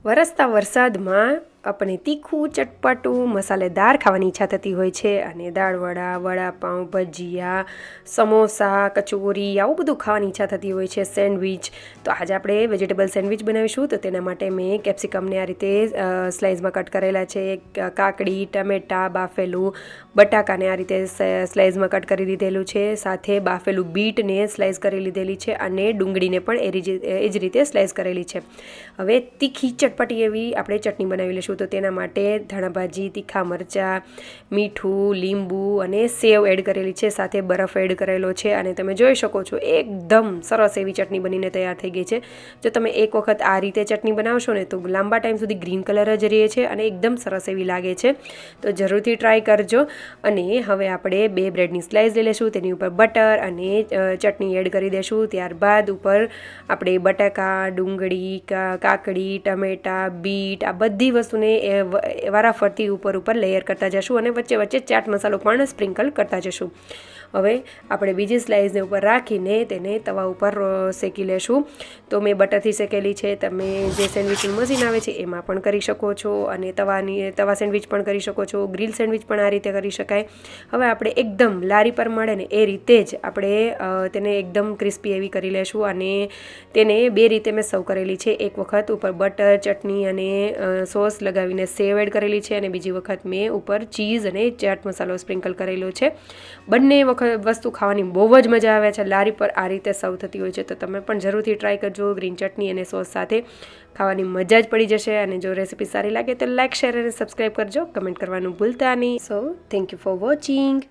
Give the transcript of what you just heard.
વરસતા વરસાદમાં આપણે તીખું ચટપટું મસાલેદાર ખાવાની ઈચ્છા થતી હોય છે અને દાળવડા વડાપાઉં ભજીયા સમોસા કચોરી આવું બધું ખાવાની ઈચ્છા થતી હોય છે સેન્ડવિચ. તો આજે આપણે વેજીટેબલ સેન્ડવિચ બનાવીશું. તો તેના માટે મેં કેપ્સિકમને આ રીતે સ્લાઇસમાં કટ કરેલા છે, કાકડી ટમેટાં બાફેલું બટાકાને આ રીતે સ્લાઇસમાં કટ કરી લીધેલું છે, સાથે બાફેલું બીટને સ્લાઇસ કરી લીધેલી છે અને ડુંગળીને પણ એ જ રીતે સ્લાઇસ કરેલી છે. હવે તીખી ચટપટી એવી આપણે ચટણી બનાવી લઈશું. તો તેના માટે ધાણાભાજી તીખા મરચાં મીઠું લીંબુ અને સેવ એડ કરેલી છે, સાથે બરફ એડ કરેલો છે અને તમે જોઈ શકો છો એકદમ સરસ એવી ચટણી બનીને તૈયાર થઈ ગઈ છે. જો તમે એક વખત આ રીતે ચટણી બનાવશો ને તો લાંબા ટાઈમ સુધી ગ્રીન કલર જ રહે છે અને એકદમ સરસ એવી લાગે છે. તો જરૂરથી ટ્રાય કરજો. અને હવે આપણે 2 બ્રેડની સ્લાઇસ લઈ લઈશું, તેની ઉપર બટર અને ચટણી એડ કરી દઈશું. ત્યારબાદ ઉપર આપણે બટાકા ડુંગળી કાકડી ટમેટાં બીટ આ બધી વસ્તુને વારાફરતી ઉપર લેયર કરતા જશું અને વચ્ચે વચ્ચે ચાટ મસાલો પણ સ્પ્રિંકલ કરતા જશું. હવે આપણે બીજી સ્લાઇસને ઉપર રાખીને તેને તવા ઉપર શેકી લેશું. તો મેં બટરથી શેકેલી છે, તમે જે સેન્ડવિચનું મશીન આવે છે એમાં પણ કરી શકો છો અને તવા સેન્ડવિચ પણ કરી શકો છો, ગ્રીલ સેન્ડવિચ પણ આ રીતે કરી શકાય. હવે આપણે એકદમ લારી પર મળે ને એ રીતે જ આપણે તેને એકદમ ક્રિસ્પી એવી કરી લેશું અને તેને 2 રીતે મેં સર્વ કરેલી છે. એક વખત ઉપર બટર ચટણી અને સોસ લગાવીને સેવ એડ કરેલી છે અને બીજી વખત મેં ઉપર ચીઝ અને ચાટ મસાલો સ્પ્રિંકલ કરેલો છે. બંને વસ્તુ ખાવાની બહુ જ મજા આવે છે. લારી પર આ રીતે સર્વ થતી હોય છે. તો તમે પણ જરૂરથી ટ્રાય કરજો. ગ્રીન ચટણી અને સોસ સાથે ખાવાની મજા જ પડી જશે. અને જો રેસીપી સારી લાગે તો લાઇક શેર અને સબસ્ક્રાઈબ કરજો. કમેન્ટ કરવાનું ભૂલતા નહીં. So thank you for watching.